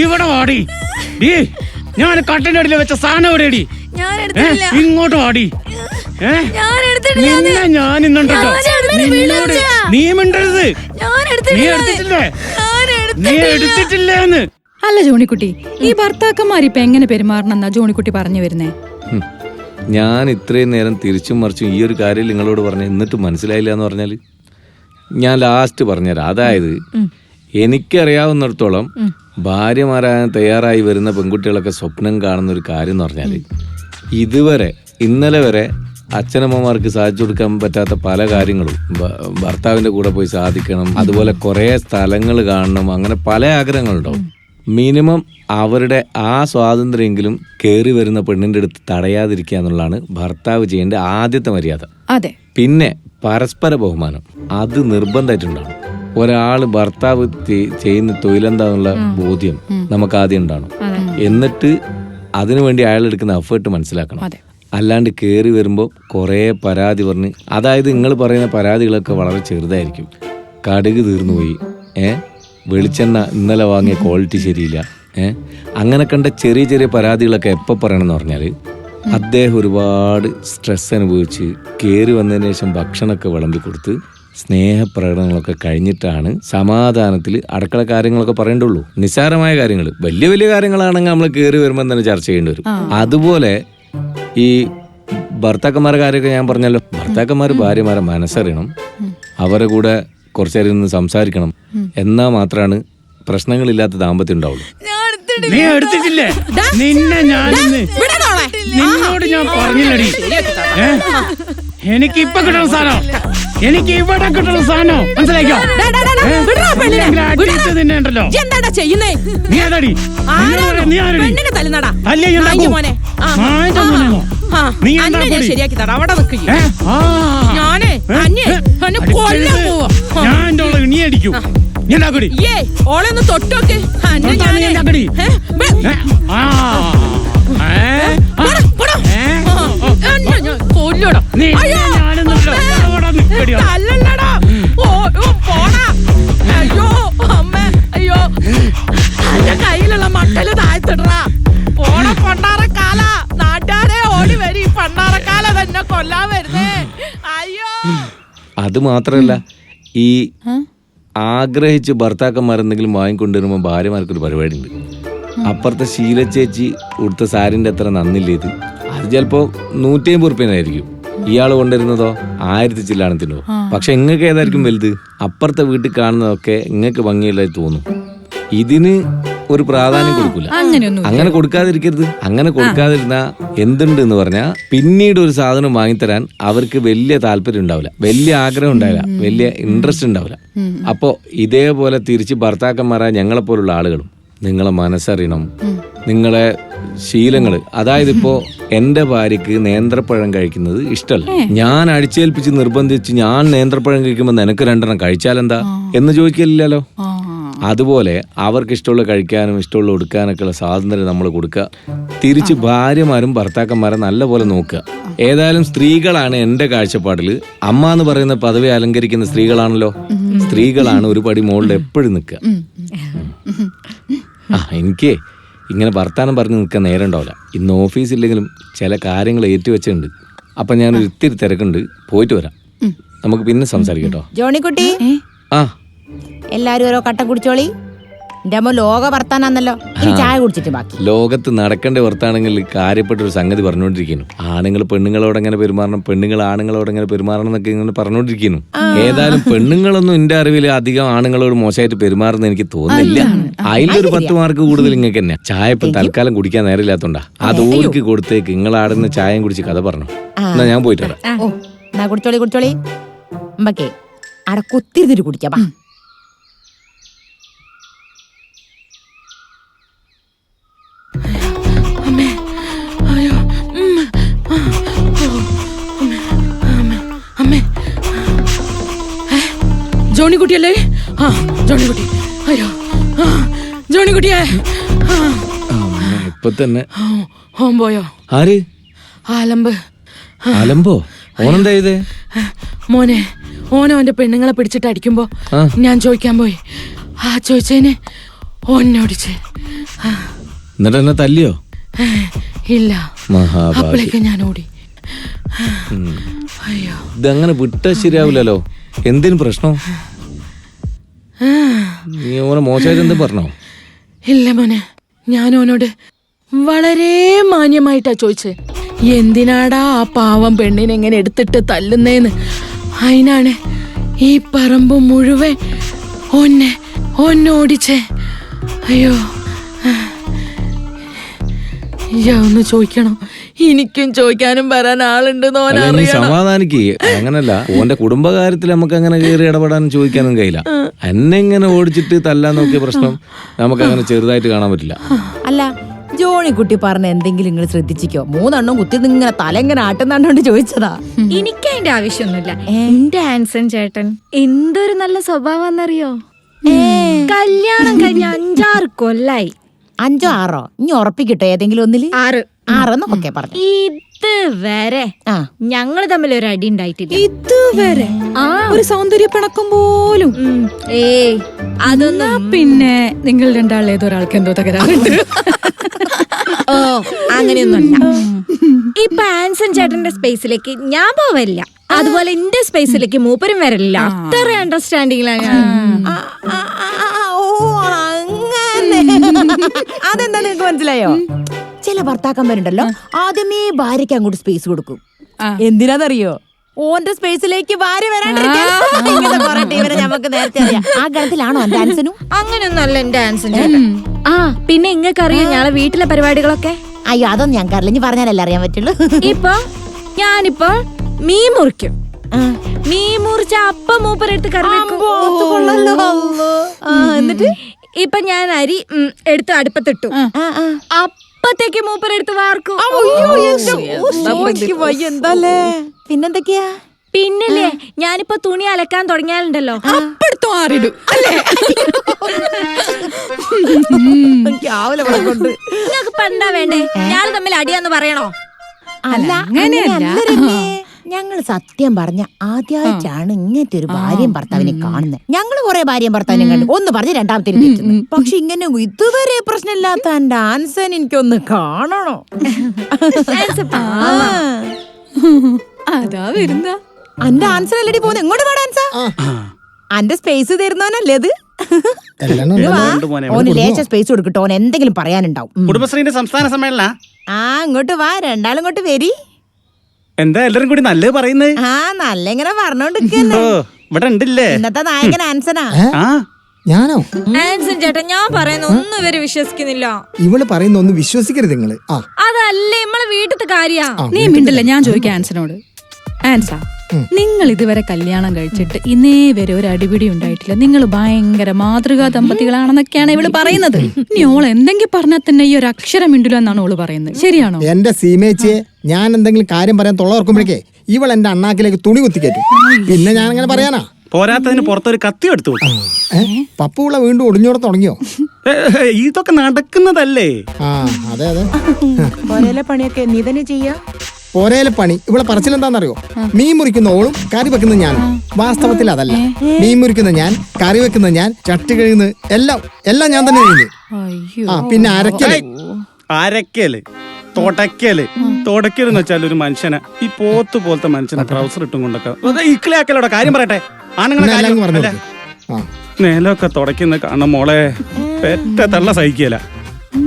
ഇവിടെ വാടി. ഞാൻ കട്ടിന്റെ അടിയിൽ വെച്ച സാധനം എവിടെയടി? ഇങ്ങോട്ട് വാടി. നിന്നെ ഞാൻ ഇന്നുണ്ടോ? നീ മിണ്ടരുത്. നീ എടുത്തിട്ടില്ലേന്ന്. അല്ല ജോണിക്കുട്ടി, ഈ ഭർത്താക്കന്മാരിപ്പൊ എങ്ങനെ പെരുമാറണം എന്നാ ജോണിക്കുട്ടി പറഞ്ഞു വരുന്നേ? ഞാൻ ഇത്രയും നേരം തിരിച്ചും മറിച്ചും ഈ ഒരു കാര്യം നിങ്ങളോട് പറഞ്ഞു, എന്നിട്ട് മനസ്സിലായില്ല എന്ന് പറഞ്ഞാൽ ഞാൻ ലാസ്റ്റ് പറഞ്ഞുതരാം. അതായത് എനിക്കറിയാവുന്നിടത്തോളം ഭാര്യമാരാകാൻ തയ്യാറായി വരുന്ന പെൺകുട്ടികളൊക്കെ സ്വപ്നം കാണുന്ന ഒരു കാര്യം എന്ന് പറഞ്ഞാൽ, ഇതുവരെ ഇന്നലെ വരെ അച്ഛനമ്മമാർക്ക് സാധിച്ചു കൊടുക്കാൻ പറ്റാത്ത പല കാര്യങ്ങളും ഭർത്താവിൻ്റെ കൂടെ പോയി സാധിക്കണം, അതുപോലെ കുറേ സ്ഥലങ്ങൾ കാണണം, അങ്ങനെ പല ആഗ്രഹങ്ങളുണ്ടാവും. മിനിമം അവരുടെ ആ സ്വാതന്ത്ര്യമെങ്കിലും കയറി വരുന്ന പെണ്ണിൻ്റെ അടുത്ത് തടയാതിരിക്കുക എന്നുള്ളതാണ് ഭർത്താവ് ചെയ്യേണ്ട ആദ്യത്തെ മര്യാദ. അതെ. പിന്നെ പരസ്പര ബഹുമാനം അത് നിർബന്ധമായിട്ടുണ്ടാണ്. ഒരാൾ ഭർത്താവ് ചെയ്യുന്ന തൊഴിലെന്താന്നുള്ള ബോധ്യം നമുക്ക് ആദ്യം ഉണ്ടാവണം. എന്നിട്ട് അതിനുവേണ്ടി അയാൾ എടുക്കുന്ന എഫേർട്ട് മനസ്സിലാക്കണം. അല്ലാണ്ട് കയറി വരുമ്പോൾ കുറേ പരാതി പറഞ്ഞ്, അതായത് നിങ്ങൾ പറയുന്ന പരാതികളൊക്കെ വളരെ ചെറുതായിരിക്കും. കടുക് തീർന്നു പോയി, വെളിച്ചെണ്ണ ഇന്നലെ വാങ്ങിയ ക്വാളിറ്റി ശരിയില്ല, അങ്ങനെ കണ്ട ചെറിയ ചെറിയ പരാതികളൊക്കെ എപ്പോൾ പറയണമെന്ന് പറഞ്ഞാൽ, അദ്ദേഹം ഒരുപാട് സ്ട്രെസ് അനുഭവിച്ച് കയറി വന്നതിന് ശേഷം ഭക്ഷണമൊക്കെ വിളമ്പി കൊടുത്ത് സ്നേഹപ്രകടനങ്ങളൊക്കെ കഴിഞ്ഞിട്ടാണ് സമാധാനത്തിൽ അടുക്കള കാര്യങ്ങളൊക്കെ പറയേണ്ടുള്ളൂ. നിസ്സാരമായ കാര്യങ്ങൾ, വലിയ വലിയ കാര്യങ്ങളാണെങ്കിൽ നമ്മൾ കയറി വരുമ്പോൾ തന്നെ ചർച്ച ചെയ്യേണ്ടി വരും. അതുപോലെ ഈ ഭർത്താക്കന്മാരുടെ കാര്യമൊക്കെ ഞാൻ പറഞ്ഞല്ലോ, ഭർത്താക്കന്മാർ ഭാര്യമാരെ മനസ്സറിയണം, അവരെ കൂടെ കുറച്ചേരം നിന്ന് സംസാരിക്കണം. എന്നാൽ മാത്രമാണ് പ്രശ്നങ്ങളില്ലാത്ത ദാമ്പത്യം ഉണ്ടാവുള്ളൂ. നീ എടുത്തിട്ടില്ലേ? നിന്നെ നിന്നോട് ഞാൻ പറഞ്ഞില്ലടി. എനിക്ക് ഇപ്പൊ കിട്ടണ സാധനം, എനിക്ക് ഇവിടെ കിട്ടണ സാധനം മനസ്സിലാക്കോ? നിന്നെ ഉണ്ടല്ലോ. നീ ഏതാടി? ശരിയാക്കി തരാം. അവിടെ ഞാൻ ഇനി അടിക്കും. ഓളൊന്ന് തൊട്ടോക്കെ കൊല്ലോടാ. അയ്യോ അമ്മ, അയ്യോ എന്റെ കയ്യിലുള്ള മട്ടല് താഴ്ത്തിടറാ. പോണ പണ്ടാറക്കാല, നാട്ടുകാരെ ഓടി വരി. പണ്ടാറക്കാല തന്നെ കൊല്ലാൻ വരുന്നേ. അയ്യോ. അത് മാത്രല്ല, ഈ ആഗ്രഹിച്ച് ഭർത്താക്കന്മാരെന്തെങ്കിലും വാങ്ങിക്കൊണ്ടുവരുമ്പോൾ ഭാര്യമാർക്കൊരു പരിപാടി ഉണ്ട്. അപ്പുറത്തെ ശീല ചേച്ചി ഉടുത്ത സാരിന്റെ അത്ര നന്നില്ല ഇത്. അത് ചിലപ്പോ 150 ഉറുപ്പ്യനായിരിക്കും, ഇയാൾ കൊണ്ടുവരുന്നതോ 1000 ചില്ലാണത്തിനോ. പക്ഷെ ഇങ്ങക്ക് ഏതായിരിക്കും വലുത്? അപ്പുറത്തെ വീട്ടിൽ കാണുന്നതൊക്കെ ഇങ്ങക്ക് ഭംഗിയുള്ളതായി തോന്നും. ഇതിന് ഒരു പ്രാധാന്യം കൊടുക്കൂല. അങ്ങനെ കൊടുക്കാതിരിക്കരുത്. അങ്ങനെ കൊടുക്കാതിരുന്ന എന്തുണ്ട് എന്ന് പറഞ്ഞാൽ, പിന്നീട് ഒരു സാധനം വാങ്ങിത്തരാൻ അവർക്ക് വലിയ താല്പര്യം ഉണ്ടാവില്ല, വലിയ ആഗ്രഹം ഉണ്ടാവില്ല, വലിയ ഇൻട്രസ്റ്റ് ഉണ്ടാവില്ല. അപ്പോ ഇതേപോലെ തിരിച്ച് ഭർത്താക്കന്മാരായ ഞങ്ങളെപ്പോലുള്ള ആളുകളും നിങ്ങളെ മനസ്സറിയണം, നിങ്ങളെ ശീലങ്ങള്. അതായത് ഇപ്പോ എന്റെ ഭാര്യക്ക് നേന്ത്രപ്പഴം കഴിക്കുന്നത് ഇഷ്ടമല്ല, ഞാൻ അടിച്ചേൽപ്പിച്ച് നിർബന്ധിച്ച് ഞാൻ നേന്ത്രപ്പഴം കഴിക്കുമ്പോൾ നിനക്ക് 2 കഴിച്ചാലെന്താ എന്ന് ചോദിക്കില്ലല്ലോ. അതുപോലെ അവർക്ക് ഇഷ്ടമുള്ള കഴിക്കാനും ഇഷ്ടമുള്ള ഉടുക്കാനൊക്കെ ഉള്ള സ്വാതന്ത്ര്യം നമ്മൾ കൊടുക്കുക. തിരിച്ച് ഭാര്യമാരും ഭർത്താക്കന്മാരെ നല്ലപോലെ നോക്കുക. ഏതായാലും സ്ത്രീകളാണ് എന്റെ കാഴ്ചപ്പാടിൽ, അമ്മ എന്ന് പറയുന്ന പദവി അലങ്കരിക്കുന്ന സ്ത്രീകളാണല്ലോ. സ്ത്രീകളാണ് ഒരു പടി മുകളിൽ എപ്പോഴും നിൽക്കുക. എനിക്ക് ഇങ്ങനെ വർത്താനം പറഞ്ഞ് നിൽക്കാൻ നേരം ഉണ്ടാവില്ല. ഇന്ന് ഓഫീസില്ലെങ്കിലും ചില കാര്യങ്ങൾ ഏറ്റുവെച്ചുണ്ട്. അപ്പൊ ഞാൻ ഇത്തിരി തിരക്കുണ്ട്, പോയിട്ട് വരാം. നമുക്ക് പിന്നെ സംസാരിക്കാം കേട്ടോ. ജോണിക്കുട്ടി, എല്ലാരും ഓരോ കട്ട കുടിച്ചോളി. എന്റെ അമ്മ ലോക വർത്താനാന്നല്ലോ. ചായ കുടിച്ചിട്ട് ബാക്കി. ലോകത്ത് നടക്കേണ്ട വർത്താണെങ്കിൽ കാര്യപ്പെട്ട ഒരു സംഗതി പറഞ്ഞുകൊണ്ടിരിക്കുന്നു. ആണുങ്ങൾ പെണ്ണുങ്ങളോട് എങ്ങനെ പെരുമാറണം, പെണ്ണുങ്ങൾ ആണുങ്ങളോട് എങ്ങനെ പെരുമാറണം എന്നൊക്കെ ഇങ്ങനെ പറഞ്ഞുകൊണ്ടിരിക്കുന്നു. ഏതായാലും പെണ്ണുങ്ങളൊന്നും എന്റെ അറിവിൽ അധികം ആണുങ്ങളോട് മോശമായിട്ട് പെരുമാറുന്ന എനിക്ക് തോന്നുന്നില്ല. അതിലൊരു 10 മാർക്ക് കൂടുതൽ നിങ്ങൾക്ക് തന്നെ. ചായ ഇപ്പൊ തൽക്കാലം കുടിക്കാൻ നേരമില്ലാത്തോണ്ടാ. അത് ഓർക്ക് കൊടുത്തേക്ക്. നിങ്ങളാടുന്ന ചായയും കുടിച്ച് കഥ പറഞ്ഞു. എന്നാ ഞാൻ പോയിട്ട് വരാം. കുടിച്ചോളി കുടിച്ചോളി. അമ്മക്കേ അവിടെ കുത്തിരുന്നിട്ട് കുടിക്കാം. ജോണിക്കുട്ടിയല്ലേ? ജോണിക്കുട്ടി, അയ്യോ ജോണിക്കുട്ടിയെ ഇപ്പൊ തന്നെ പോയോ? ആര്? ആലമ്പ്. ആലമ്പോ? ഓനെന്താ ചെയ്തേ? മോനെ, ഓന്റെ പെണ്ണുങ്ങളെ പിടിച്ചിട്ട് അടിക്കുമ്പോ ഞാൻ ചോദിക്കാൻ പോയി. ചോദിച്ചതിന് ഓനോടിച്ച് എന്നിട്ട് എന്നെ തല്ലിയോ? ഇല്ല, മഹാഭാഗ്യം. അപ്പോഴേക്ക് ഞാൻ ഓടി. അയ്യോ, ഇതങ്ങനെ വിട്ടാ ശരിയാവില്ലല്ലോ. എന്തിനു പ്രശ്നം? നീ ഓനെ മോശമായിട്ട് എന്തും പറഞ്ഞോ? ഇല്ല മോനെ, ഞാൻ ഓനോട് വളരെ മാന്യമായിട്ടാ ചോദിച്ചേ, എന്തിനാടാ ആ പാവം പെണ്ണിനെ എങ്ങനെ എടുത്തിട്ട് തല്ലുന്നേന്ന്. അതിനാണ് ഈ പറമ്പ് മുഴുവൻ ഓടിച്ചേ. അയ്യോ, ഒന്ന് ചോദിക്കണോ? എനിക്കും ചോദിക്കാനും വരാൻ ആളുണ്ടെന്ന് അല്ല, നീ ഓനറിയണം. സമാധാനിക്ക്. അങ്ങനല്ല, ഓന്റെ കുടുംബകാര്യത്തിൽ നമുക്ക് അങ്ങനെ കയറി ഇടപെടാനും ചോദിക്കാനും കഴിയില്ല. എന്നെ ഇങ്ങനെ ഓടിച്ചിട്ട് തല്ലാൻ നോക്കിയ പ്രശ്നം നമുക്ക് അങ്ങനെ ചെറുതായിട്ട് കാണാൻ പറ്റില്ല. അല്ല, ജോണിക്കുട്ടി പറഞ്ഞ എന്തെങ്കിലും നിങ്ങൾ ശ്രദ്ധിച്ചിക്കോ? 3 എണ്ണം കുത്തി ഇങ്ങനെ തല ഇങ്ങനെ ആട്ടുന്നാണ്ടോണ്ട് ചോദിച്ചതാ. എനിക്ക് അതിന്റെ ആവശ്യമൊന്നുമില്ല. എന്റെ ആൻസൺ ചേട്ടൻ എന്തൊരു നല്ല സ്വഭാവന്നറിയോ? കല്യാണം കഴിഞ്ഞ 5-6 കൊല്ലായി. 5 or 6 ഇനി ഉറപ്പിക്കട്ടോ ഏതെങ്കിലും ഒന്നില്? 6 ഒക്കെ പറഞ്ഞു. ഇതുവരെ ഞങ്ങള് തമ്മിൽ ഒരു അടി ഉണ്ടായിട്ടില്ല. ഇതുവരെ ഒരു സൗന്ദര്യ പിണക്കം പോലും. അതൊന്നും പിന്നെ നിങ്ങൾ രണ്ടാളിൽ ഏതൊരാൾക്ക് എന്തോ തകരാറുണ്ട്. ഓ, അങ്ങനെയൊന്നുമല്ല. ഇപ്പൊ ആൻസൺ ചേട്ടന്റെ സ്പേസിലേക്ക് ഞാൻ പോവില്ല, അതുപോലെ എന്റെ സ്പേസിലേക്ക് മൂപ്പരും വരില്ല. അത്ര അണ്ടർസ്റ്റാൻഡിങ്ങിലാണ് ഞാൻ. അതെന്താ നിങ്ങക്ക് മനസ്സിലായോ? ചില ഭർത്താക്കന്മാരുണ്ടല്ലോ, ആദ്യമേ ഭാര്യയ്ക്ക് അങ്ങോട്ട് സ്പേസ് കൊടുക്കും. എന്തിനാന്നറിയോ? ഓന്റെ സ്പേസിലേക്ക് ഭാര്യ വരാണ്ടിരിക്കാൻ. നമുക്ക് നേരത്തെ അറിയാം. ആ ഗണത്തിലാണോ എന്റെ ആൻസനും? അങ്ങനെയൊന്നും അല്ല എന്റെ ആൻസൺ ചേട്ടൻ. പിന്നെ ഇങ്ങക്കറിയോ ഞങ്ങളെ വീട്ടിലെ പരിപാടികളൊക്കെ? അയ്യോ, അതൊന്നും ഞങ്ങൾക്ക് അറിയില്ല. പറഞ്ഞാലല്ലേ അറിയാൻ പറ്റുള്ളൂ. ഞാനിപ്പോ മീൻ മുറിക്കും. മീൻ മുറിച്ച അപ്പ മൂപ്പരെടുത്ത് കറി വെക്കും. എന്നിട്ട് ഇപ്പൊ ഞാൻ അരി എടുത്ത് അടുപ്പത്തിട്ടു. അപ്പത്തേക്ക് മൂപ്പരെടുത്ത് വാർക്കും. പിന്നെന്തൊക്കെയാ? പിന്നല്ലേ, ഞാനിപ്പോ തുണി അലക്കാൻ തുടങ്ങിയാലുണ്ടല്ലോ, അപ്പെടുത്തോ ആറിടും. നിങ്ങൾക്ക് പണ്ടാ വേണ്ടേ? ഞാൻ തമ്മിൽ അടിയാന്ന് പറയണോ? അല്ല, ഞങ്ങൾ സത്യം പറഞ്ഞ ആദ്യമായിട്ടാണ് ഇങ്ങനത്തെ ഒരു ഭാര്യയും ഭർത്താവിനെ കാണുന്നത്. ഞങ്ങള് കുറെ ഭാര്യയും ഭർത്താവിനെ കണ്ടു. ഒന്ന് പറഞ്ഞ് രണ്ടാമത്തെ തെറ്റുന്നു. പക്ഷെ ഇങ്ങനെ ഇതുവരെ പ്രശ്നമില്ലാത്ത എന്റെ ആൻസൻ എനിക്കൊന്ന് കാണണോ? അതാ വരുന്ന എന്റെ ആൻസർ അല്ലടി പോകുന്നത്. എങ്ങോട്ട് വേണം ആൻസർ? അന്റെ സ്പേസ് തരുന്നവനല്ലേ ഇത്? ഓന് ലേശ സ്പേസ് കൊടുക്കട്ടോ, ഓൻ എന്തെങ്കിലും പറയാനുണ്ടാവും. കുടുംബശ്രീന്റെ സംസ്ഥാന സമ്മേളന. ഇങ്ങോട്ട് വാ, രണ്ടാളും ഇങ്ങോട്ട് വരി. എന്താ എല്ലാരും കൂടി നല്ലത് പറയുന്നത്? നല്ല ഇങ്ങനെ പറഞ്ഞോണ്ടിരിക്കുന്നു. ഇവിടെ ഉണ്ടില്ലേ ഇന്നത്തെ നായകൻ ആൻസനാ. ഞാനോ? ആൻസൺ ചേട്ടൻ, ഞാൻ പറയുന്ന ഒന്നും ഇവര് വിശ്വസിക്കുന്നില്ല. ഇവള് പറയുന്ന ഒന്നും വിശ്വസിക്കരുത് നിങ്ങള്. അതല്ലേ നമ്മളെ വീട്ടിലത്തെ കാര്യ. നീ മിണ്ടില്ല, ഞാൻ ചോദിക്കാം ആൻസനോട്. ആൻസാ, നിങ്ങൾ ഇതുവരെ കല്യാണം കഴിച്ചിട്ട് ഇന്നേ വരെ ഒരു അടിപിടി ഉണ്ടായിട്ടില്ല. നിങ്ങൾ ഭയങ്കര മാതൃകാ ദമ്പതികളാണെന്നൊക്കെയാണ് ഇവള് പറയുന്നത്. ഇനി ഓൾ എന്തെങ്കിലും പറഞ്ഞാൽ തന്നെ ഈ ഒരു അക്ഷരം മിണ്ടില്ല എന്നാണ് ഓള് പറയുന്നത്. ശരിയാണോ? എന്റെ സീമേച്ചിയെ, ഞാൻ എന്തെങ്കിലും കാര്യം പറയാൻ തൊള്ളവർക്കുമ്പോഴേക്കേ ഇവൾ എന്റെ അണ്ണാക്കിലേക്ക് തുണി കുത്തിക്കയറ്റും. പിന്നെ ഞാൻ അങ്ങനെ പറയാനാ? പോരാത്തതിന് പുറത്തൊരു കത്തി എടുത്തു. പപ്പുള്ള വീണ്ടും ഒടിഞ്ഞോടെ തുടങ്ങിയോ? ഇതൊക്കെ നടക്കുന്നതല്ലേ? അതെ അതെ. പോരയിലെ പണിയൊക്കെ നീ തന്നെ ചെയ്യാ. പോരയിലെ പണി ഇവിടെ പറച്ചിലെന്താണെന്നറിയോ? മീൻ മുറിക്കുന്ന ഓളും കറി വെക്കുന്ന ഞാനും. വാസ്തവത്തിൽ അതല്ല. മീൻ മുറിക്കുന്ന ഞാൻ, കറി വെക്കുന്ന ഞാൻ, ചട്ടി കഴിയുന്ന എല്ലാം ഞാൻ തന്നെ ചെയ്യുന്നു. പിന്നെ അരക്കല് തുടക്കലെന്ന് വെച്ചാൽ ഒരു മനുഷ്യനെ, ഈ പോത്ത് പോലത്തെ മനുഷ്യനെ ട്രൗസർ ഇട്ടും കൊണ്ടൊക്കെ ഇക്കിളിയാക്കലോടെ കാര്യം പറയട്ടെ. ആണുങ്ങളെ നേലൊക്കെ തുടക്കുന്ന കാണാൻ മോളെ പെറ്റ തള്ള സഹിക്കല.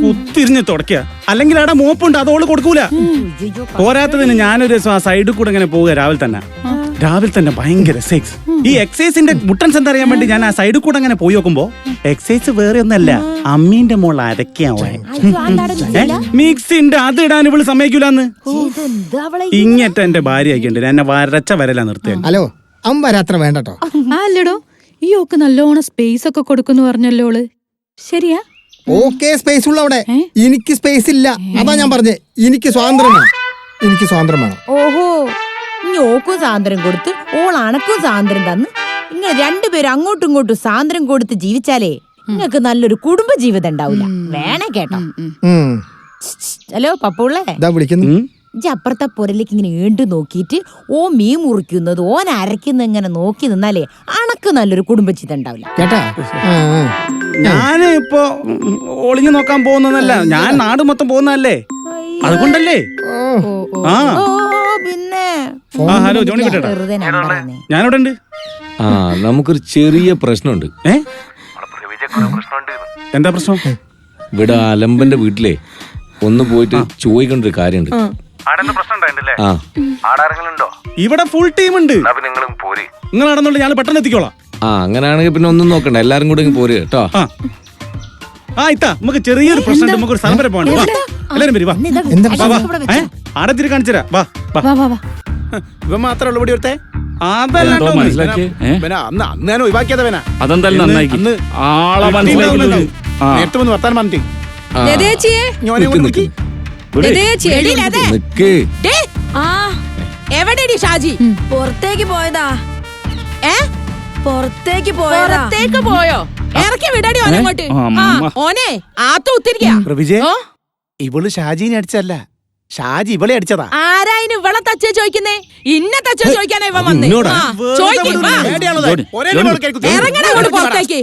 കുത്തിരിഞ്ഞ് തുടക്കുക, അല്ലെങ്കിൽ അവിടെ മോപ്പുണ്ട്, അതോള് കൊടുക്കൂല. പോരാത്തതിന് ഞാനൊരു സൈഡിൽ കൂടെ ഇങ്ങനെ പോവുക രാവിലെ തന്നെ ഭയങ്കര എക്സൈസ്. ഈ എക്സൈസിന്റെ മുട്ടൻസ് എന്താ അറിയാൻ വേണ്ടി ഞാൻ ആ സൈഡിൽ കൂടെ അങ്ങനെ പോയി നോക്കുമ്പോ എക്സൈസ് വേറെ ഒന്നല്ല, അമ്മീന്റെ മോൾ അരക്കാവേ മിക്സിന്റെ അത് ഇടാൻ ഇവള് സമ്മതിക്കൂലെന്ന്. ഇങ്ങറ്റ എന്റെ ഭാര്യ ആക്കിണ്ട് എന്നെ വരച്ച വരല നിർത്തിയ. ഹലോ, വരാത്ര വേണ്ടട്ടോ. അല്ലടോ, ഈ ഓക്ക് നല്ലോണം സ്പേസ് ഒക്കെ കൊടുക്കുന്നു പറഞ്ഞല്ലോ ഓള്. ശരിയാ? ഓക്കെ, സ്പേസ് ഉള്ള അവിടെ. എനിക്ക് സ്പേസ് ഇല്ല. അതാ ഞാൻ പറഞ്ഞേ, എനിക്ക് സ്വാതന്ത്ര്യം വേണം. ഓഹോ, ഓക്കും സ്വാതന്ത്ര്യം കൊടുത്ത് ഓൾ അണക്കും സ്വാതന്ത്ര്യം തന്ന് ഇങ്ങനെ രണ്ടുപേരും അങ്ങോട്ടും ഇങ്ങോട്ടും സ്വാതന്ത്ര്യം കൊടുത്ത് ജീവിച്ചാലേ നിങ്ങൾക്ക് നല്ലൊരു കുടുംബ ജീവിതം ഉണ്ടാവില്ല. വേണേ കേട്ടോ. ഹലോ പപ്പുള്ളേ, വിളിക്കുന്നു. അപ്പുറത്തെ പൊരലേക്ക് ഇങ്ങനെ ഏണ്ടു നോക്കിയിട്ട് മീൻ മുറിക്കുന്നത് ഓൻ അരക്കുന്ന ഇങ്ങനെ നോക്കി നിന്നാലേ അണക്ക് നല്ലൊരു കുടുംബജീവിതം ഉണ്ടാവില്ല കേട്ടാ. ഞാന് ഇപ്പൊ ഒളിഞ്ഞു നോക്കാൻ പോകുന്നതല്ല, ഞാൻ നാട് മൊത്തം പോകുന്നതല്ലേ, അതുകൊണ്ടല്ലേ. ആ പിന്നെ ആ ഹലോ ജോണി കുട്ടേട്ടാ, വെറുതെ നമ്പറാണ്. ഞാനിവിടെ ഉണ്ട്. ആ നമുക്കൊരു ചെറിയ പ്രശ്നമുണ്ട്. എന്താ പ്രശ്നം? ഇവിടെ അലമ്പന്റെ വീട്ടിലെ ഒന്ന് പോയിട്ട് ചോദിക്കേണ്ട ഒരു കാര്യമുണ്ട്. ആ ഇവിടെ ഫുൾ ടീം ഉണ്ട്, നിങ്ങൾ നടന്നുള്ളൂ, ഞാൻ പെട്ടെന്ന് എത്തിക്കോളാം. ആ അങ്ങനെയാണെങ്കിൽ പിന്നെ ഒന്നും നോക്കണ്ട, എല്ലാരും കൂടെ ഇങ്ങ് പോര് കേട്ടോ. ആ ഇത്താ, നമുക്ക് ചെറിയൊരു പ്രശ്നം, നമുക്കൊരു സ്ഥലം വരെ പോകണ്ട. വാ എല്ലാരും വരും, വാ വാ, വാ. ആടെ തിരി കാണിച്ചുതരാ, വാ വാ. ഇവൻ മാത്രമേ ഉള്ളൂ ഇവിടെ ഒരുത്തെ? അതല്ലാണ്ടോ അന്ന് ഞാൻ ഒഴിവാക്കിയതവനാ. അതെന്തായാലും നന്നായി, ആളെ മനസ്സിലാക്കി. നേരത്തെ വന്ന് വർത്താനം പറഞ്ഞിട്ടേ ലതേച്ചിയെ, ഞാനെ കൊണ്ട് വിളിക്ക്. ലതേച്ചിയെ. നിക്ക്. എവിടെടി ഷാജി? പുറത്തേക്ക് പോയതാ. പുറത്തേക്ക് പുറത്തേക്ക് പോയോ? ഇറക്കി വിടടി ഓനങ്ങോട്ട്. ഓനെ ആത്ത ഉത്തിരിക്കാ. പ്രഭിജേ, ഇവള് ഷാജീനെ അടിച്ചല്ല, ഷാജി ഇവളെ അടിച്ചതാ. ആരായിന് ഇവളെ തച്ച ചോദിക്കുന്നേ? ഇന്ന തച്ച ചോദിക്കാനാ ഇവ വന്നേ. എന്നോടാ? ഇറങ്ങണ പുറത്തേക്ക്.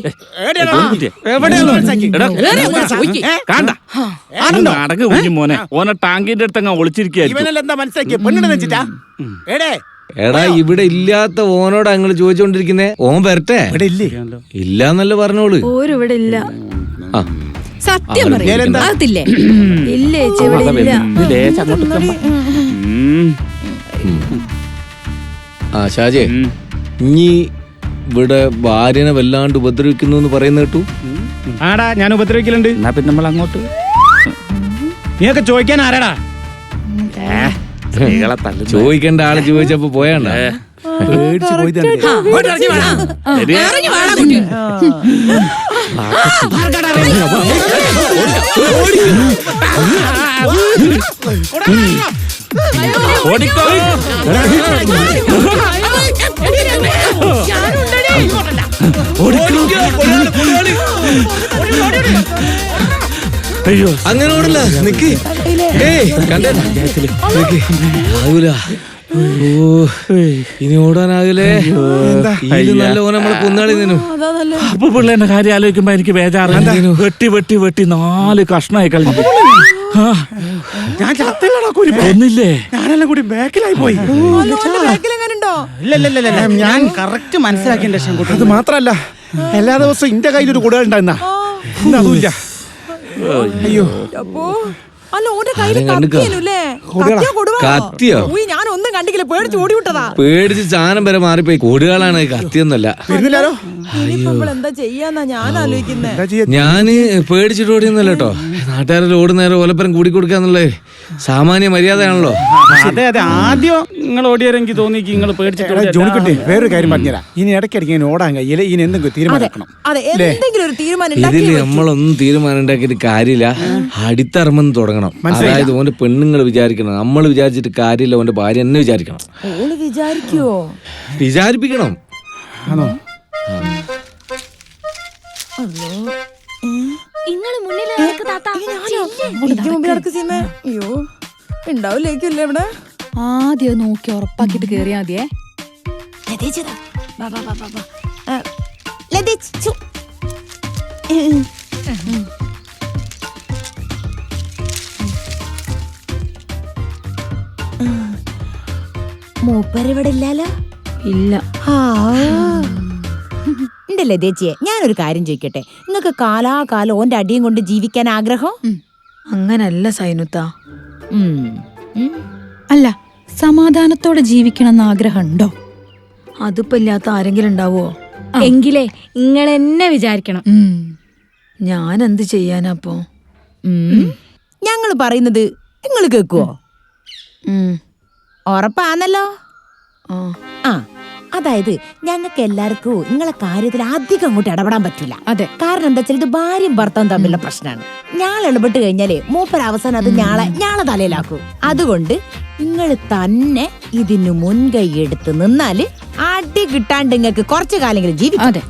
മോനെ ഓനെ ടാങ്കിന്റെ അടുത്ത് അങ്ങ് ഒളിച്ചിരിക്കുകയായിരിക്കും. ഇവനെല്ലാം എന്താ മനസ്സിലാക്കിയ പെണ്ണിനെ വെച്ചിട്ടാ? ഏടേ എടാ ഇവിടെ ഇല്ലാത്ത ഓനോട് അങ്ങള് ചോദിച്ചോണ്ടിരിക്കുന്നേ. ഓൻ വരട്ടെ. ഇവിടെ ഇല്ലേ? ഇല്ലാന്നല്ല പറഞ്ഞോളൂ. ഓരിവിടെ ഇല്ല. ആ സത്യം പറയാം, അതില്ലേ? ഇല്ലേ ചെവിടില്ല. ആ ഷാജേ, ഇനി ഇവിടെ ഭാര്യനെ വല്ലാണ്ട് ഉപദ്രവിക്കുന്നു എന്ന് പറയുന്ന കേട്ടു. ആടാ ഞാൻ ഉപദ്രവിക്കലുണ്ട്. എന്നാ പിന്നെ നമ്മൾ അങ്ങോട്ട് നീയൊക്കെ ചോദിക്കാൻ ആരാടാ? ചോദിക്കേണ്ട ആള് ചോദിച്ചപ്പോ പോയാണ്ട. പേടിച്ച് പോയി തന്നെ. ഇറങ്ങി വാടാ കുട്ടി. ഓടിക്കോ. അയ്യോ അങ്ങനെ ഓടില്ല, നിക്ക്. ആകൂല. ഓ ഇനി ഓടാനാകില്ലേ? നല്ല ഓനെ നമ്മളെ കൊന്നാളി നിന്നു. അപ്പൊ പിള്ളേന്റെ കാര്യം ആലോചിക്കുമ്പോ എനിക്ക് ബേജാറാണ്. വെട്ടി വെട്ടി വെട്ടി 4 കഷ്ണമായി കളഞ്ഞു. ഞാൻ ചത്തില്ലടാ, ഒന്നില്ലേ, ഞാനെല്ലാം കൂടി ബാക്കിലായി പോയി. ഇല്ല ഞാൻ കറക്റ്റ് മനസ്സിലാക്കിയ. അത് മാത്രല്ല, എല്ലാ ദിവസവും ഇന്റെ കയ്യിൽ ഒരു കുട ഉണ്ടായിരുന്ന അതുമില്ല. അയ്യോ അല്ല ഓന്റെ കയ്യില് കത്തിയല്ലേ? കത്തിയോ? ഞാൻ ഒന്നും കണ്ടില്ല, പേടിച്ച് ഓടി വിട്ടതാ. പേടിച്ച് സാധനം വരെ മാറിപ്പോയി. കൂടുകളാണ്, കത്തിയൊന്നല്ല. വരുന്നില്ലാലോ? എന്താ ചെയ്യാന്നാ ഞാൻ ആലോചിക്കുന്നേ. ഞാന് പേടിച്ചിട്ട് ഓടിയൊന്നുമല്ല കേട്ടോ. നാട്ടുകാരെല്ലാം ഓടുന്നേരം ഓലപ്പരം കൂടി കൊടുക്കാന്നുള്ളേ സാമാന്യ മര്യാദയാണല്ലോ. അതെ അതെ, ആദ്യം നിങ്ങൾ ഓടിയാരെങ്കിൽ തോന്നിക്ക് നിങ്ങൾ പേടിച്ചിട്ട്. ജോണിക്കുട്ടി, വേറൊരു കാര്യം പറഞ്ഞുതരാം. ഇനി ഇടയ്ക്കിടയ്ക്ക് ഇങ്ങനെ ഓടാൻ കഴിയില്ല. ഇനി എന്തെങ്കിലും തീരുമാനിക്കണം. എന്തെങ്കിലും ഒരു തീരുമാനം ഇതില് നമ്മളൊന്നും തീരുമാനം ഉണ്ടാക്കിയിട്ട് കാര്യമില്ല. അടിത്തറമെന്ന് തുടങ്ങണം. അതായത് ഓന്റെ പെണ്ണുങ്ങൾ വിചാരിക്കണം, നമ്മൾ വിചാരിച്ചിട്ട് കാര്യമില്ല. ഓന്റെ ഭാര്യ എന്നെ വിചാരിക്കണം. വിചാരിക്കുവോ? വിചാരിപ്പിക്കണം. ഇങ്ങള് മുന്നിൽ അയ്യോ ഉണ്ടാവില്ലേക്കില്ലേ ഇവിടെ? ആദ്യം നോക്കി ഉറപ്പാക്കിട്ട് കേറിയാ മതിയേ. മൂപ്പരിവിടെ ഇല്ലാലോ? ഇല്ല. എന്റെ ലതേച്ചിയെ, ഞാനൊരു കാര്യം ചോദിക്കട്ടെ. നിങ്ങക്ക് കാലാകാലം ഓന്റെ അടിയും കൊണ്ട് ജീവിക്കാൻ ആഗ്രഹം? അങ്ങനല്ല സൈനുത്ത. അല്ല, സമാധാനത്തോടെ ജീവിക്കണമെന്ന് ആഗ്രഹമുണ്ടോ? അതിപ്പോ ഇല്ലാത്ത ആരെങ്കിലും ഉണ്ടാവോ? എങ്കിലേ നിങ്ങൾ എന്നെ വിചാരിക്കണം. ഞാൻ എന്ത് ചെയ്യാനപ്പോ? ഞങ്ങള് പറയുന്നത് നിങ്ങൾ കേക്കുവോ? ഉറപ്പാന്നല്ലോ. ആ അതായത് ഞങ്ങൾക്ക് എല്ലാവർക്കും നിങ്ങളെ കാര്യത്തിൽ അധികം അങ്ങോട്ട് ഇടപെടാൻ പറ്റില്ല. അതെ, കാരണം എന്താ വെച്ചാൽ ഇത് ഭാര്യയും ഭർത്താവും തമ്മിലുള്ള പ്രശ്നമാണ്. ഞാൻ ഇടപെട്ട് കഴിഞ്ഞാലേ മൂപ്പര അവസാനം അത് ഞാളെ തലയിലാക്കും. അതുകൊണ്ട് നിങ്ങൾ തന്നെ ഇതിന് മുൻകൈ എടുത്ത് നിന്നാല് അടി കിട്ടാണ്ട് നിങ്ങൾക്ക് കുറച്ചു കാലെങ്കിലും ജീവിക്കാം. അതെ.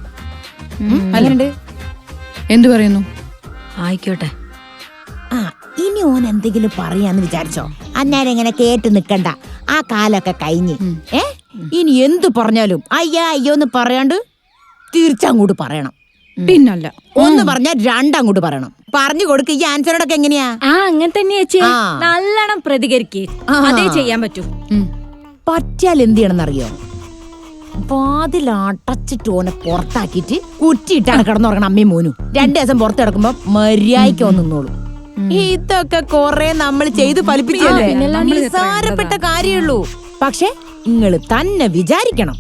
അങ്ങനെയുണ്ട്. എന്തു പറയുന്നു? ആയിക്കോട്ടെ. ആ ഇനി ഓൻ എന്തെങ്കിലും പറയാന്ന് വിചാരിച്ചോ, അന്നേരം ഇങ്ങനെ കേട്ട് നിക്കണ്ട. ആ കാലൊക്കെ കഴിഞ്ഞ് ഇനി എന്തു പറഞ്ഞാലും അയ്യോ എന്ന് പറയാണ്ട് തീർച്ചങ്ങോട്ട് പറയണം. പിന്നല്ല. ഒന്ന് പറഞ്ഞാൽ രണ്ടങ്ങോട്ട് പറയണം. പറഞ്ഞു കൊടുക്ക. ഈ ആൻസറോടൊക്കെ എങ്ങനെയാ? അങ്ങനെ തന്നെയാ ചേച്ചി. ആ. നല്ലോണം പ്രതികരിക്കേ. അതേ ചെയ്യാൻ പറ്റൂ. പറ്റിയാൽ എന്ത് ചെയ്യണമെന്നറിയോ? വാതിൽ അടച്ചിട്ട് ഓനെ പുറത്താക്കിയിട്ട് കുറ്റിയിട്ടാണ് കിടന്നുറങ്ങണം അമ്മയും മോനും. 2 ദിവസം പുറത്ത് കിടക്കുമ്പോ മര്യാദയ്ക്ക് നിന്നോളൂ. ഇതൊക്കെ കൊറേ നമ്മൾ ചെയ്ത് ഫലിപ്പിച്ചല്ലേ. നിസ്സാരപ്പെട്ട കാര്യമുള്ളൂ. പക്ഷെ നിങ്ങള് തന്നെ വിചാരിക്കണം.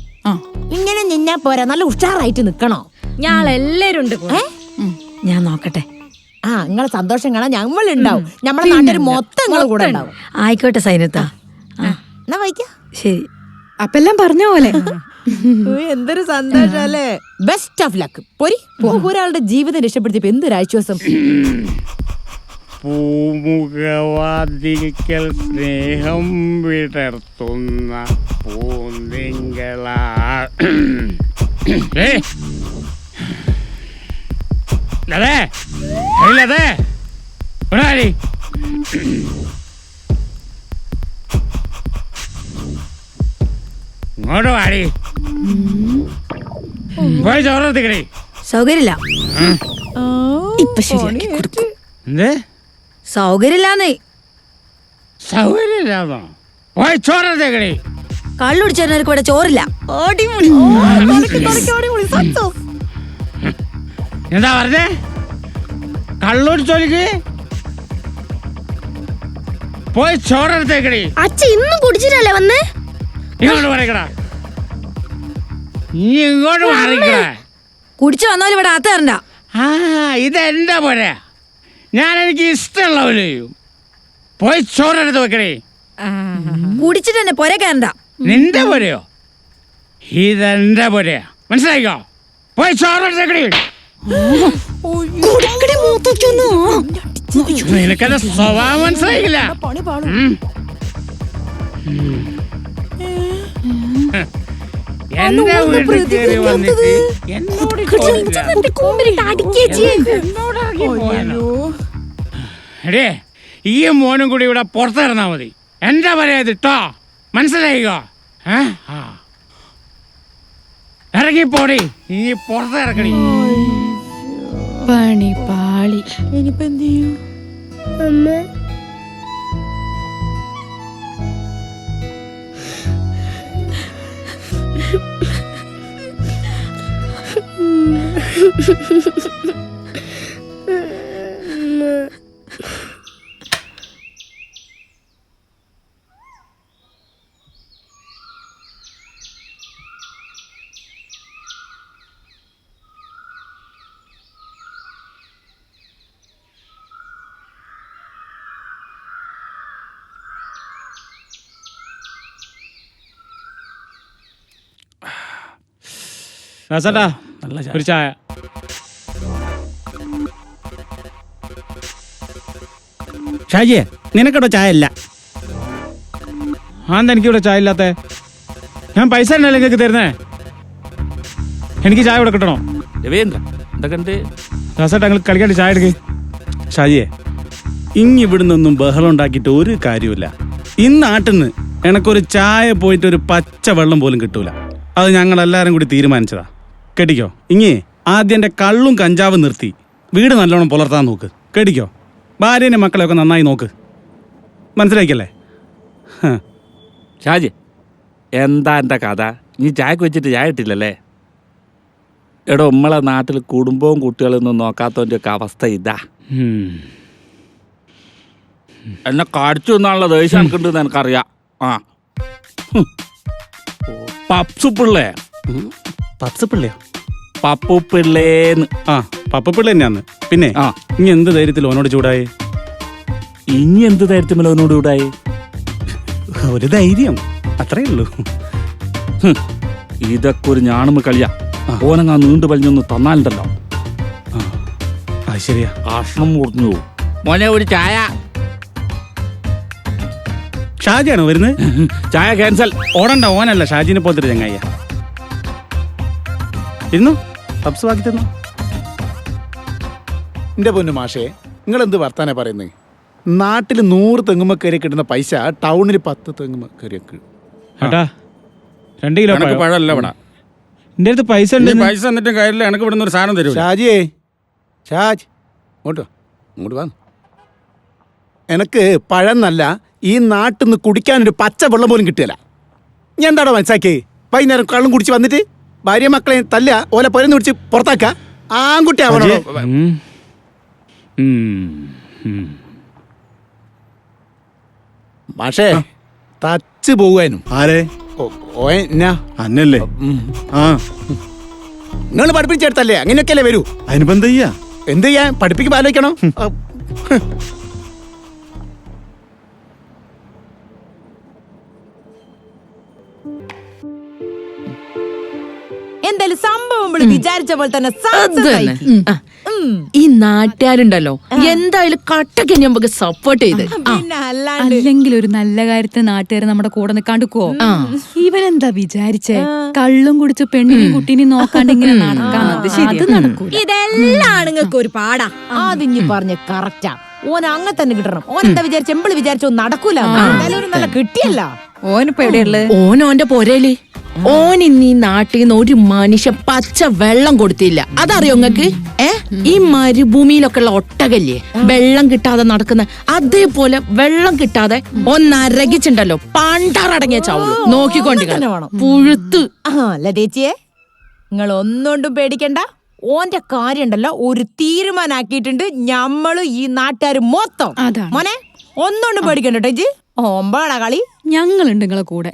ഇങ്ങനെ നിന്നാ പോരാ, നല്ല ഉഷാറായിട്ട് നിക്കണോ. ഞാളെല്ലാരും ഉണ്ട് കൂടെ. ഞാൻ നോക്കട്ടെ. നിങ്ങളെ സന്തോഷം കാണാൻ ഞങ്ങളുണ്ടാവും. നമ്മളെ നാട്ടിൽ മൊത്തം നിങ്ങളെ കൂടെ ഉണ്ടാവും. ആയിക്കോട്ടെ സൈനത്താ. എന്നാ വായിക്കാം. ശരി. അപ്പെല്ലാം പറഞ്ഞ പോലെ. എന്തൊരു സന്തോഷല്ലേ. Best of luck. പോരി. ഒരാളുടെ ജീവിതം രക്ഷപ്പെടുത്തിയപ്പോ എന്തൊരാശ്വാസം. പൂമുഖവാതിക്കൽ സ്നേഹം വിടർത്തുന്ന പൂന്തിങ്കളാ. ഇങ്ങോട്ട് വാടി. പോയി ചോറത്തിക്കടി. സൗകര്യമില്ല. ഇപ്പൊ ശരിയാക്കി കൊടുക്കും. എന്തേ സൗകര്യമില്ലാന്നേ. സൗകര്യമില്ലാന്നോ? പോയി ചോറത്തേക്കടി. കള്ളുടിച്ചവർക്ക് ഇവിടെ ചോറില്ല. എന്താ പറഞ്ഞേ? കള്ളുടിച്ചോലിക്ക് പോയി ചോറത്തേക്കടി. അച്ഛ ഇന്നും കുടിച്ചിട്ടല്ലേ വന്നേ? ഇങ്ങോട്ട് പറയക്കടാ. നീ ഇങ്ങോട്ട് മാറിക്കടാ. കുടിച്ചു വന്നാലും ഇവിടെ അകത്ത് തരണ്ട. ഇതെന്റെ പോരാ. ഞാൻ എനിക്ക് ഇഷ്ടമുള്ള പോലെ ചെയ്യും. പോയി ചോറെടുത്ത് വെക്കണേ. കുടിച്ചിട്ട് തന്നെ പൊര കയറണ്ട. നിന്റെ പോരെയോ? ഇതെന്റെ പോരെയാ. മനസ്സിലായിക്കോ? പോയി ചോറെടുത്ത് വെക്കണേ. നിനക്കത് സ്വഭാവം മനസ്സിലായില്ല. എന്റെ വീട്ടിൽ കയറി വന്നിട്ട് എന്നോട് എടേ, ഈ മോനും കൂടി ഇവിടെ പുറത്തിറങ്ങാ മതി. എന്റെ പറയാത് ഇട്ടോ. മനസ്സിലായിക്കോ? ഇറങ്ങിപ്പോടി. ഇനി പുറത്തിറക്കണി. പണി പാളി. ഇനിയിപ്പോ എന്ത് ചെയ്യും? രാസേട്ടാ, ഒരു ചായ. ഷാജിയെ, നിനക്കിവിടെ ചായ ഇല്ല. എന്താ എനിക്കിവിടെ ചായ ഇല്ലാത്ത? ഞാൻ പൈസ തന്നെയല്ലേ നിങ്ങൾക്ക് തരുന്നേ. എനിക്ക് ചായ ഇവിടെ കിട്ടണോ? രവീന്ദ്ര എന്തൊക്കെ രാസേട്ടാ, നിങ്ങൾ കളിക്കാണ്ട് ചായ എടുക്ക്. ഷാജിയെ, ഇവിടുന്നൊന്നും ബഹളം ഉണ്ടാക്കിയിട്ട് ഒരു കാര്യമില്ല. ഈ നാട്ടിന്ന് എനക്കൊരു ചായ പോയിട്ട് ഒരു പച്ച വെള്ളം പോലും കിട്ടൂല. അത് ഞങ്ങളെല്ലാവരും കൂടി തീരുമാനിച്ചതാ. കേട്ടിക്കോ? ആദ്യം എൻ്റെ കള്ളും കഞ്ചാവും നിർത്തി വീട് നല്ലോണം പുലർത്താൻ നോക്ക്. കേട്ടിക്കോ? ഭാര്യനെ മക്കളെയൊക്കെ നന്നായി നോക്ക്. മനസ്സിലാക്കിയല്ലേ? ഷാജി, എന്താ എൻ്റെ കഥ? നീ ചായക്ക് വെച്ചിട്ട് ചായ ഇട്ടില്ലല്ലേ? എടോ, നമ്മളെ നാട്ടിൽ കുടുംബവും കുട്ടികളൊന്നും നോക്കാത്തവൻ്റെ ഒക്കെ അവസ്ഥ ഇതാ. എന്നെ കടിച്ചു എന്നുള്ള ദേഷ്യം എനിക്കുണ്ടെന്ന് എനിക്കറിയാം. പപ്സു പിള്ളേ. പപ്സ് പിള്ളയോ? പപ്പു പിള്ളേന്ന്. പപ്പ പിള്ള തന്നെയാന്ന്. പിന്നെ ഇനി എന്ത് ധൈര്യത്തിൽ ഓനോട് ചൂടായി? ഇനി എന്ത് ധൈര്യത്തിൽ ഓനോട് ചൂടായി? ഒരു ധൈര്യം, അത്രേ ഉള്ളൂ. ഇതൊക്കെ ഒരു ഞാണുമ്പ് കളിയാ. ഓനങ്ങാ നീണ്ടു വലിഞ്ഞൊന്ന് തന്നാലുണ്ടല്ലോ. ശരിയാ, കഷ്ണം മുറിഞ്ഞു പോവും. മോനെ, ഒരു ചായ. ഷാജിയാണോ വരുന്നത്? ചായ ക്യാൻസൽ. ഓടണ്ട, ഓനല്ല, ഷാജിനെ പോലത്തെ ഒരു ചങ്ങായിയാ. ഇരുന്നു, പപ്സ് ബാക്കി തന്നു. എന്റെ പൊന്നു മാഷേ, നിങ്ങൾ എന്ത് വർത്താനാ പറയുന്നത്? നാട്ടിൽ 100 തെങ്ങുമ്മ കയറി കിട്ടുന്ന പൈസ ടൗണിൽ 10 തെങ്ങുമ്മ കയറി. ഏട്ടാ, 2 കിലോ പഴമല്ല ഇവിടെ. എന്റെ അടുത്ത് പൈസ ഉണ്ട്. പൈസ എന്നിട്ടും കാര്യമില്ല. എനിക്ക് ഇവിടുന്ന് ഒരു സാധനം തരൂ. ഷാജിയേ, ഷാജ് ഇങ്ങോട്ട് വാ. എനക്ക് പഴം നല്ല ഈ നാട്ടിൽ നിന്ന് കുടിക്കാനൊരു പച്ച വെള്ളം പോലും കിട്ടിയല്ല. ഞാൻ എന്താണോ മനസ്സാക്കി വൈകുന്നേരം കള്ളും കുടിച്ച് വന്നിട്ട് ഭാര്യ മക്കളെ തല്ല ഓല പൊരന്ന് പിടിച്ച് പുറത്താക്ക. ആൺകുട്ടി ആവണോ? മാഷേ തച്ച് പോവാനും ആരെ അന്നല്ലേ? നിങ്ങൾ പഠിപ്പിച്ചെടുത്തല്ലേ? അങ്ങനെയൊക്കെയല്ലേ വരൂ. അതിനിപ്പോ എന്താ ചെയ്യാ? എന്ത് ചെയ്യാൻ? പഠിപ്പിക്കുമ്പോ ആലോചിക്കണോ? എന്തായാലും സംഭവം വിചാരിച്ച പോലെ തന്നെ ഈ നാട്ടുകാരുണ്ടല്ലോ എന്തായാലും കട്ടക്ക് നമുക്ക് സപ്പോർട്ട് ചെയ്ത്. അല്ലെങ്കിൽ ഒരു നല്ല കാര്യത്തിന് നാട്ടുകാർ നമ്മുടെ കൂടെ നിൽക്കാണ്ടിക്കോ? ഇവനെന്താ വിചാരിച്ചേ? കള്ളും കുടിച്ച് പെണ്ണിനെയും കുട്ടീനെയും നോക്കാണ്ട് ഇങ്ങനെ നടക്കാം. അത് നടക്കൂല. ഇതെല്ലാം ആണുങ്ങൾക്ക് ഒരു പാടാ. അതിഞ്ഞ് പറഞ്ഞ് കറക്റ്റാ. ഓൻ അങ്ങനെ തന്നെ കിട്ടണം. ഓൻ എന്താ വിചാരിച്ച എമ്പിള് വിചാരിച്ചോ നടക്കൂല. നല്ല കിട്ടിയല്ല. ഓനിപ്പോ എവിടെയുള്ളത്? ഓന്റെ പോരേല് ഓൻ ഇന്ന് ഈ നാട്ടിൽ നിന്ന് ഒരു മനുഷ്യൻ പച്ച വെള്ളം കൊടുത്തില്ല. അതറിയോ നിങ്ങക്ക്? ഈ മരുഭൂമിയിലൊക്കെ ഉള്ള ഒട്ടകല്ലേ വെള്ളം കിട്ടാതെ നടക്കുന്ന, അതേപോലെ വെള്ളം കിട്ടാതെ ഒന്നരകിച്ചുണ്ടല്ലോ പണ്ടാറടങ്ങിയ ചാവുള്ളൂ. നോക്കിക്കൊണ്ടിരിക്കണം പുഴുത്ത്. ലതേച്ചിയെ, നിങ്ങൾ ഒന്നുകൊണ്ടും പേടിക്കണ്ട. ഓന്റെ കാര്യം ഉണ്ടല്ലോ ഒരു തീരുമാനാക്കിയിട്ടുണ്ട് ഞമ്മള് ഈ നാട്ടുകാര് മൊത്തം. മോനെ ഒന്നുകൊണ്ടും പേടിക്കണ്ട ചേച്ചി. ഓമ്പാടാ കളി. ഞങ്ങളുണ്ട് നിങ്ങളെ കൂടെ.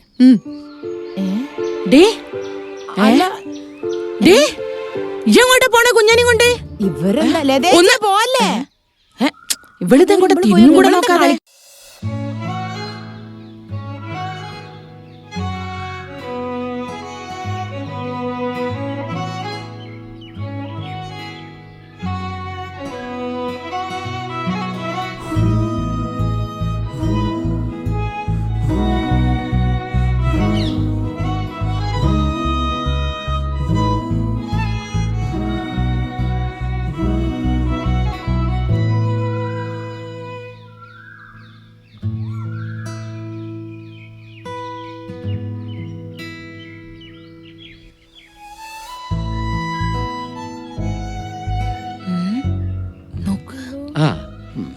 ഇങ്ങോട്ട് പോണേ കുഞ്ഞാനി കൊണ്ട്? ഇവരെന്താ ലതേച്ചി പോലെ ഇവിടുത്തെ തിരിഞ്ഞും കൂടെ നോക്കാതെ.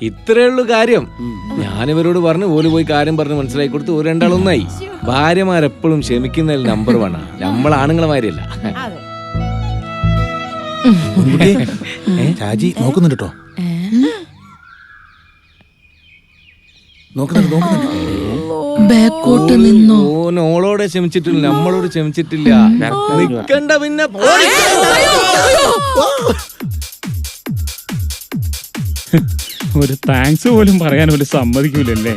ഇത്രയുള്ളൂ കാര്യം. ഞാനിവരോട് പറഞ്ഞു ഓല് പോയി കാര്യം പറഞ്ഞ് മനസ്സിലാക്കി കൊടുത്ത് ഒരു രണ്ടാളൊന്നായി. ഭാര്യമാരെപ്പോഴും ക്ഷമിക്കുന്നതിൽ നമ്പർ 1. നമ്മൾ ആണുങ്ങളെ മാതിരിയല്ല. ഷാജി നോക്കുന്നുണ്ട് കേട്ടോ. ബാക്കോട്ട് നിന്നോ? ഓളോടെ ക്ഷമിച്ചിട്ടില്ല, നമ്മളോട് ക്ഷമിച്ചിട്ടില്ല. നിക്കണ്ട പിന്നെ. ഒരു താങ്ക്സ് പോലും പറയാൻ ഒരു സമ്മതിക്കൂലല്ലേ?